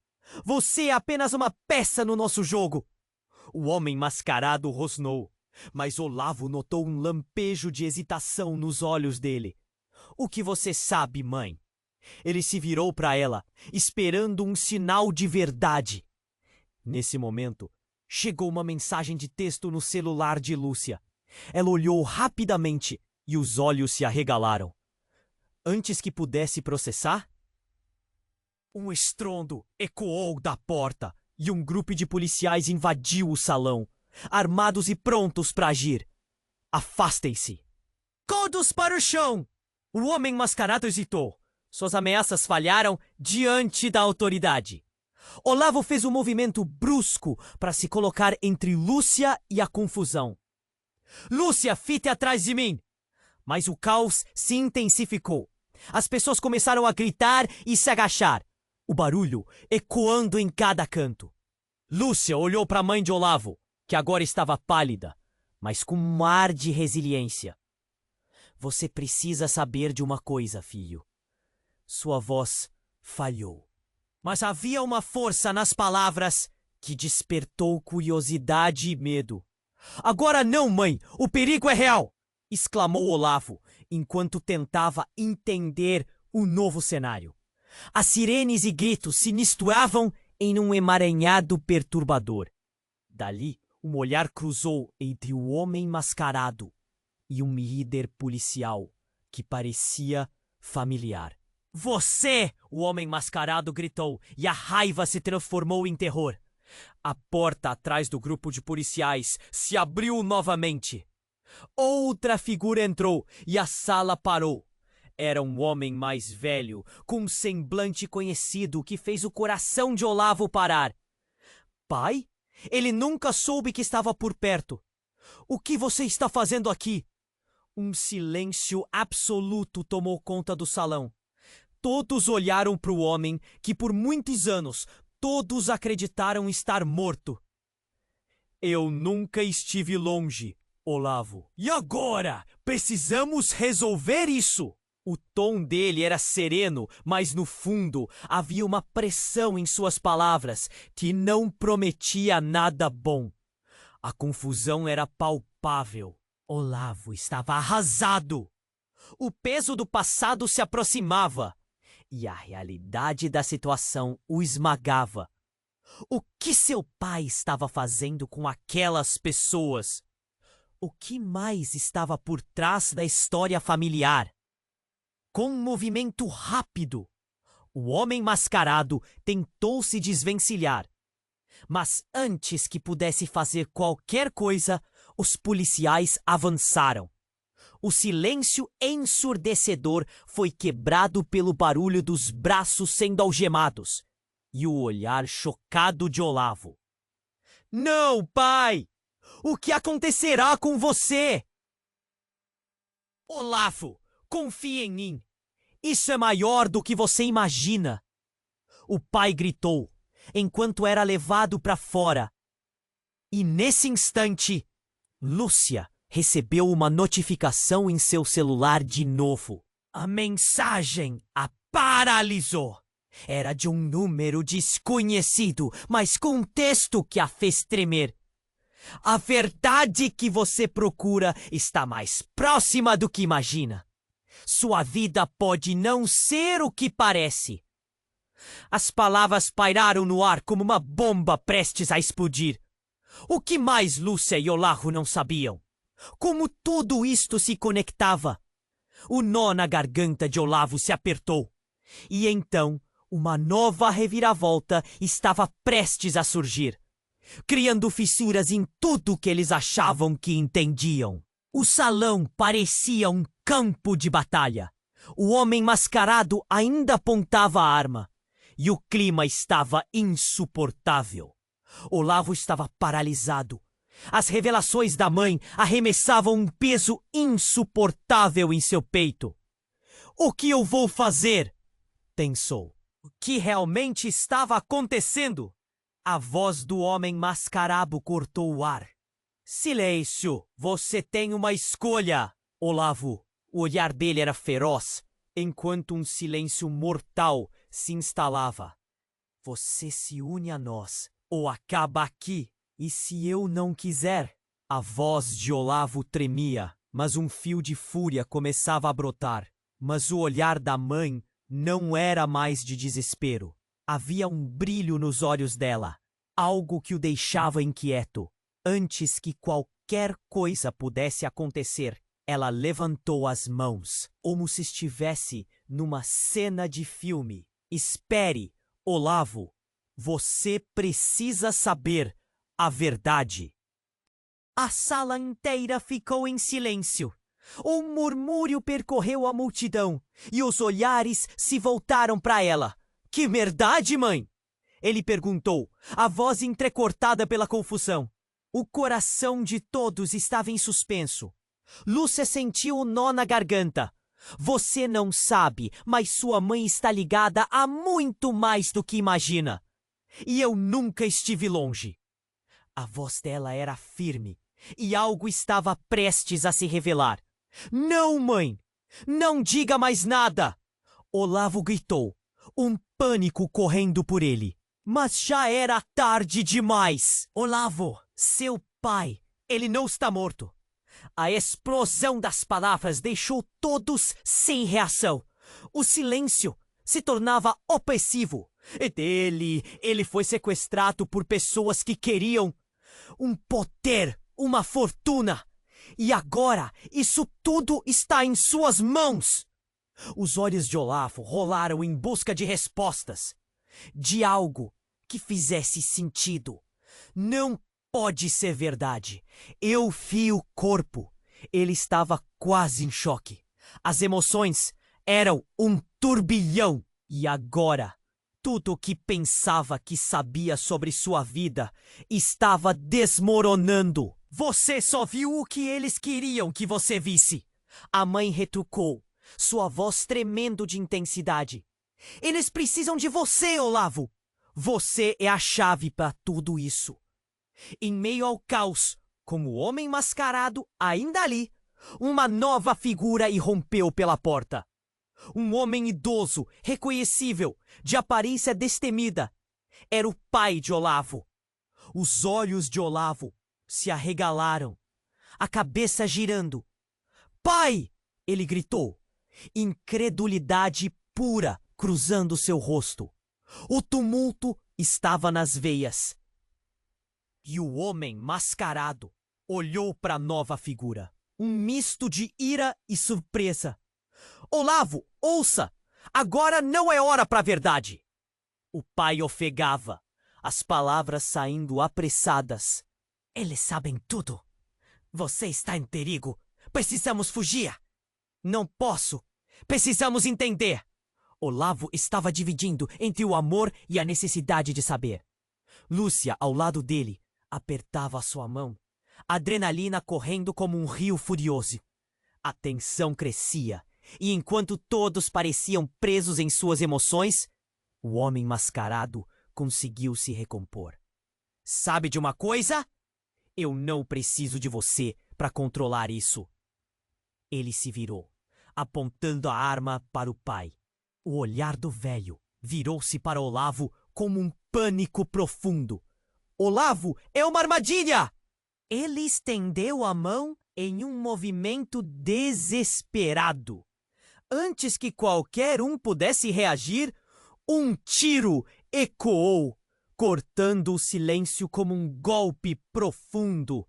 Você é apenas uma peça no nosso jogo!" O homem mascarado rosnou, mas Olavo notou um lampejo de hesitação nos olhos dele. "O que você sabe, mãe?" Ele se virou para ela, esperando um sinal de verdade. Nesse momento, chegou uma mensagem de texto no celular de Lúcia. Ela olhou rapidamente e os olhos se arregalaram. Antes que pudesse processar, um estrondo ecoou da porta e um grupo de policiais invadiu o salão, armados e prontos para agir. "Afastem-se!" "Todos para o chão!" O homem mascarado hesitou. Suas ameaças falharam diante da autoridade. Olavo fez um movimento brusco para se colocar entre Lúcia e a confusão. "Lúcia, fique atrás de mim!" Mas o caos se intensificou. As pessoas começaram a gritar e se agachar, o barulho ecoando em cada canto. Lúcia olhou para a mãe de Olavo, que agora estava pálida, mas com um ar de resiliência. "Você precisa saber de uma coisa, filho." Sua voz falhou, mas havia uma força nas palavras que despertou curiosidade e medo. "Agora não, mãe! O perigo é real!" exclamou Olavo, enquanto tentava entender o novo cenário. As sirenes e gritos se misturavam em um emaranhado perturbador. Dali, um olhar cruzou entre o homem mascarado e um líder policial que parecia familiar. "Você!" o homem mascarado gritou, e a raiva se transformou em terror. A porta atrás do grupo de policiais se abriu novamente. Outra figura entrou e a sala parou. Era um homem mais velho, com um semblante conhecido que fez o coração de Olavo parar. "Pai?" Ele nunca soube que estava por perto. "O que você está fazendo aqui?" Um silêncio absoluto tomou conta do salão. Todos olharam para o homem que por muitos anos todos acreditaram estar morto. "Eu nunca estive longe, Olavo. E agora? Precisamos resolver isso!" O tom dele era sereno, mas no fundo havia uma pressão em suas palavras que não prometia nada bom. A confusão era palpável. Olavo estava arrasado. O peso do passado se aproximava e a realidade da situação o esmagava. O que seu pai estava fazendo com aquelas pessoas? O que mais estava por trás da história familiar? Com um movimento rápido, o homem mascarado tentou se desvencilhar. Mas antes que pudesse fazer qualquer coisa, os policiais avançaram. O silêncio ensurdecedor foi quebrado pelo barulho dos braços sendo algemados e o olhar chocado de Olavo. "Não, pai! O que acontecerá com você?" "Olavo, confie em mim. Isso é maior do que você imagina." O pai gritou, enquanto era levado para fora. E nesse instante, Lúcia recebeu uma notificação em seu celular de novo. A mensagem a paralisou. Era de um número desconhecido, mas com um texto que a fez tremer. A verdade que você procura está mais próxima do que imagina. Sua vida pode não ser o que parece. As palavras pairaram no ar como uma bomba prestes a explodir. O que mais Lúcia e Olavo não sabiam? Como tudo isto se conectava? O nó na garganta de Olavo se apertou. E então, uma nova reviravolta estava prestes a surgir, criando fissuras em tudo que eles achavam que entendiam. O salão parecia um campo de batalha. O homem mascarado ainda apontava a arma. E o clima estava insuportável. Olavo estava paralisado. As revelações da mãe arremessavam um peso insuportável em seu peito. O que eu vou fazer? Pensou. O que realmente estava acontecendo? A voz do homem mascarado cortou o ar. Silêncio! Você tem uma escolha! Olavo. O olhar dele era feroz, enquanto um silêncio mortal se instalava. Você se une a nós, ou acaba aqui. E se eu não quiser? A voz de Olavo tremia, mas um fio de fúria começava a brotar. Mas o olhar da mãe não era mais de desespero. Havia um brilho nos olhos dela, algo que o deixava inquieto. Antes que qualquer coisa pudesse acontecer, ela levantou as mãos, como se estivesse numa cena de filme. Espere, Olavo. Você precisa saber a verdade. A sala inteira ficou em silêncio. Um murmúrio percorreu a multidão e os olhares se voltaram para ela. Que verdade, mãe? Ele perguntou, a voz entrecortada pela confusão. O coração de todos estava em suspenso. Lúcia sentiu o nó na garganta. Você não sabe, mas sua mãe está ligada a muito mais do que imagina. E eu nunca estive longe. A voz dela era firme e algo estava prestes a se revelar. Não, mãe! Não diga mais nada! Olavo gritou, um pânico correndo por ele. Mas já era tarde demais. Olavo, seu pai, ele não está morto. A explosão das palavras deixou todos sem reação. O silêncio se tornava opressivo. Ele foi sequestrado por pessoas que queriam um poder, uma fortuna. E agora, isso tudo está em suas mãos. Os olhos de Olavo rolaram em busca de respostas. De algo que fizesse sentido. Não pode ser verdade. Eu vi o corpo. Ele estava quase em choque. As emoções eram um turbilhão. E agora, tudo o que pensava que sabia sobre sua vida estava desmoronando. Você só viu o que eles queriam que você visse. A mãe retrucou, sua voz tremendo de intensidade. Eles precisam de você, Olavo. Você é a chave para tudo isso. Em meio ao caos, com o homem mascarado ainda ali, uma nova figura irrompeu pela porta. Um homem idoso, reconhecível, de aparência destemida. Era o pai de Olavo. Os olhos de Olavo se arregalaram, a cabeça girando. Pai! Ele gritou, incredulidade pura cruzando seu rosto. O tumulto estava nas veias. E o homem mascarado olhou para a nova figura. Um misto de ira e surpresa. Olavo, ouça! Agora não é hora para a verdade! O pai ofegava, as palavras saindo apressadas. Eles sabem tudo. Você está em perigo. Precisamos fugir. Não posso. Precisamos entender. Olavo estava dividindo entre o amor e a necessidade de saber. Lúcia, ao lado dele, apertava sua mão, a adrenalina correndo como um rio furioso. A tensão crescia, e enquanto todos pareciam presos em suas emoções, o homem mascarado conseguiu se recompor. Sabe de uma coisa? Eu não preciso de você para controlar isso. Ele se virou, apontando a arma para o pai. O olhar do velho virou-se para Olavo como um pânico profundo. Olavo, é uma armadilha! Ele estendeu a mão em um movimento desesperado. Antes que qualquer um pudesse reagir, um tiro ecoou, cortando o silêncio como um golpe profundo.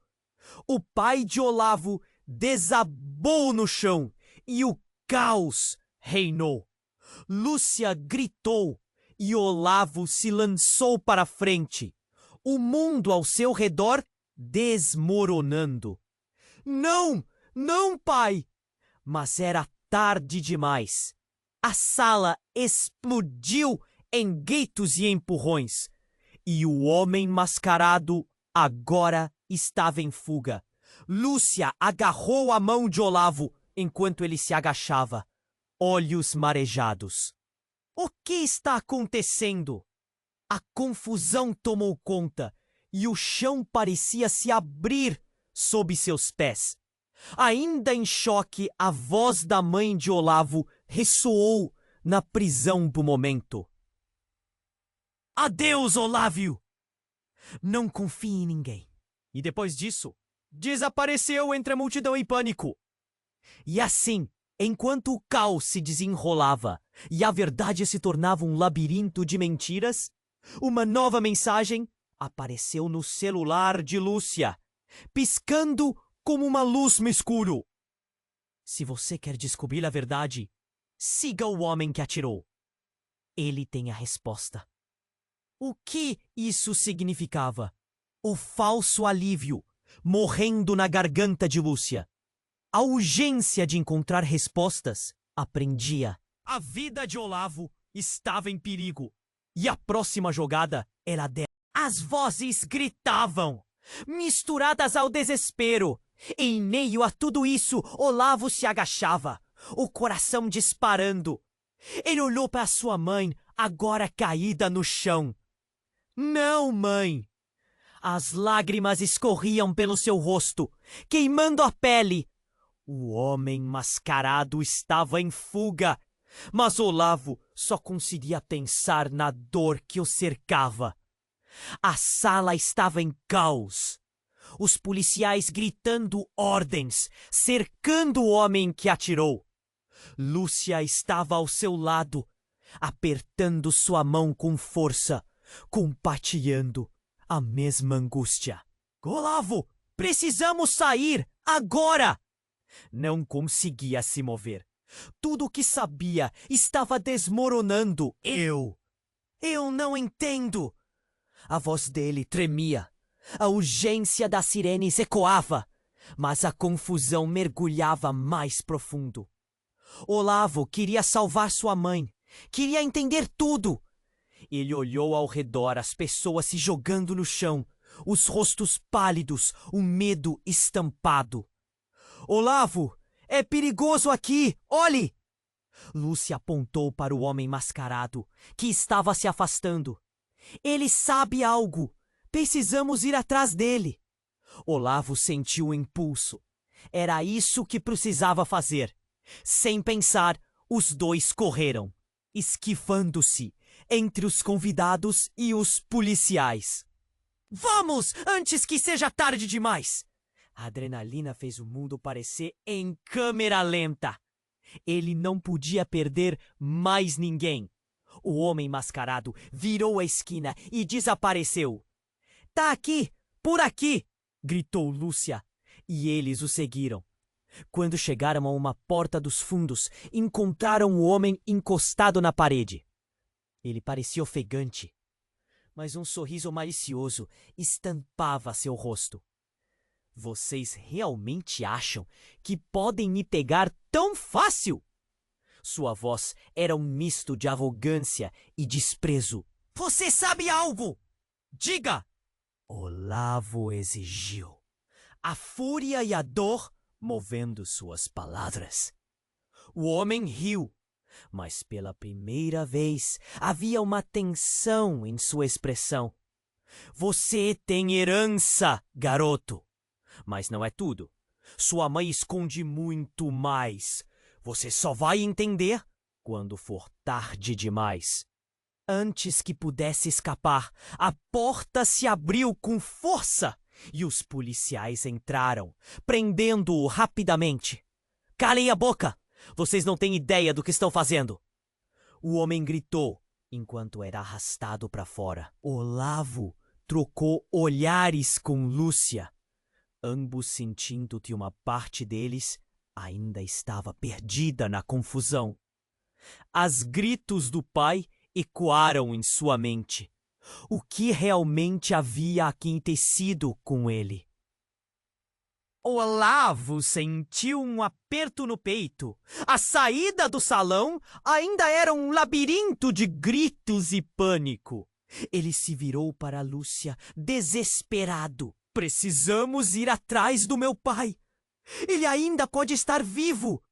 O pai de Olavo desabou no chão e o caos reinou. Lúcia gritou e Olavo se lançou para frente, o mundo ao seu redor desmoronando. Não, não, pai! Mas era tarde demais. A sala explodiu em gritos e empurrões, e o homem mascarado agora estava em fuga. Lúcia agarrou a mão de Olavo enquanto ele se agachava, olhos marejados. O que está acontecendo? A confusão tomou conta e o chão parecia se abrir sob seus pés. Ainda em choque, a voz da mãe de Olavo ressoou na prisão do momento. Adeus, Olávio! Não confie em ninguém. E depois disso, desapareceu entre a multidão em pânico. E assim, enquanto o caos se desenrolava e a verdade se tornava um labirinto de mentiras, uma nova mensagem apareceu no celular de Lúcia, piscando como uma luz no escuro. Se você quer descobrir a verdade, siga o homem que atirou. Ele tem a resposta. O que isso significava? O falso alívio, morrendo na garganta de Lúcia. A urgência de encontrar respostas aprendia. A vida de Olavo estava em perigo. E a próxima jogada era dela. As vozes gritavam, misturadas ao desespero. Em meio a tudo isso, Olavo se agachava, o coração disparando. Ele olhou para sua mãe, agora caída no chão. Não, mãe! As lágrimas escorriam pelo seu rosto, queimando a pele. O homem mascarado estava em fuga, mas Olavo só conseguia pensar na dor que o cercava. A sala estava em caos. Os policiais gritando ordens, cercando o homem que atirou. Lúcia estava ao seu lado, apertando sua mão com força, compartilhando a mesma angústia. Olavo, precisamos sair, agora! Não conseguia se mover. Tudo o que sabia estava desmoronando. Eu não entendo. A voz dele tremia. A urgência das sirenes ecoava, mas a confusão mergulhava mais profundo. Olavo queria salvar sua mãe, queria entender tudo. Ele olhou ao redor, as pessoas se jogando no chão, os rostos pálidos, o medo estampado. Olavo, é perigoso aqui, olhe! Lúcia apontou para o homem mascarado, que estava se afastando. Ele sabe algo. Precisamos ir atrás dele. Olavo sentiu o impulso. Era isso que precisava fazer. Sem pensar, os dois correram, esquivando-se entre os convidados e os policiais. Vamos, antes que seja tarde demais! A adrenalina fez o mundo parecer em câmera lenta. Ele não podia perder mais ninguém. O homem mascarado virou a esquina e desapareceu. Tá aqui, por aqui! Gritou Lúcia, e eles o seguiram. Quando chegaram a uma porta dos fundos, encontraram o homem encostado na parede. Ele parecia ofegante, mas um sorriso malicioso estampava seu rosto. Vocês realmente acham que podem me pegar tão fácil? Sua voz era um misto de arrogância e desprezo. Você sabe algo? Diga! Olavo exigiu, a fúria e a dor movendo suas palavras. O homem riu, mas pela primeira vez havia uma tensão em sua expressão. Você tem herança, garoto. Mas não é tudo. Sua mãe esconde muito mais. Você só vai entender quando for tarde demais. Antes que pudesse escapar, a porta se abriu com força e os policiais entraram, prendendo-o rapidamente. Calem a boca! Vocês não têm ideia do que estão fazendo! O homem gritou enquanto era arrastado para fora. Olavo trocou olhares com Lúcia, ambos sentindo que uma parte deles ainda estava perdida na confusão. Os gritos do pai ecoaram em sua mente. O que realmente havia acontecido com ele? Olavo sentiu um aperto no peito. A saída do salão ainda era um labirinto de gritos e pânico. Ele se virou para Lúcia, desesperado. Precisamos ir atrás do meu pai. Ele ainda pode estar vivo.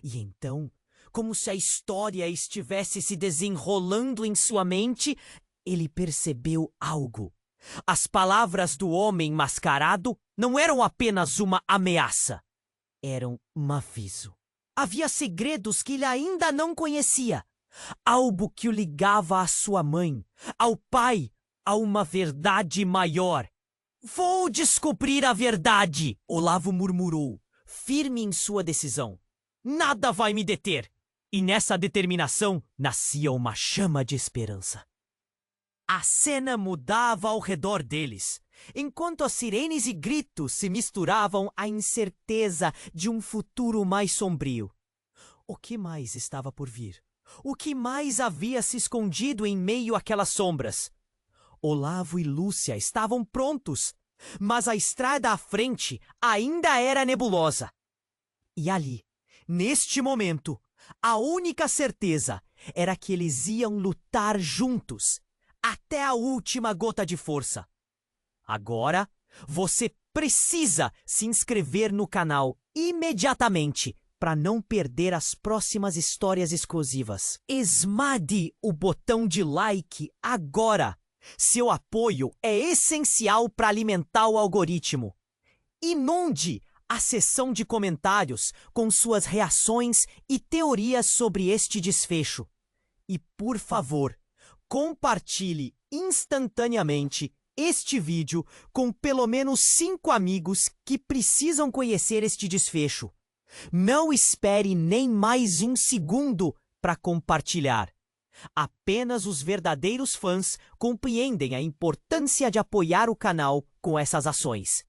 E então, como se a história estivesse se desenrolando em sua mente, ele percebeu algo. As palavras do homem mascarado não eram apenas uma ameaça. Eram um aviso. Havia segredos que ele ainda não conhecia. Algo que o ligava à sua mãe, ao pai, a uma verdade maior. Vou descobrir a verdade, Olavo murmurou, firme em sua decisão. Nada vai me deter. E nessa determinação nascia uma chama de esperança. A cena mudava ao redor deles, enquanto as sirenes e gritos se misturavam à incerteza de um futuro mais sombrio. O que mais estava por vir? O que mais havia se escondido em meio àquelas sombras? Olavo e Lúcia estavam prontos, mas a estrada à frente ainda era nebulosa. E ali, neste momento, a única certeza era que eles iam lutar juntos, até a última gota de força. Agora, você precisa se inscrever no canal imediatamente para não perder as próximas histórias exclusivas. Esmague o botão de like agora. Seu apoio é essencial para alimentar o algoritmo. Inunde a seção de comentários com suas reações e teorias sobre este desfecho. E, por favor, compartilhe instantaneamente este vídeo com pelo menos 5 amigos que precisam conhecer este desfecho. Não espere nem mais um segundo para compartilhar. Apenas os verdadeiros fãs compreendem a importância de apoiar o canal com essas ações.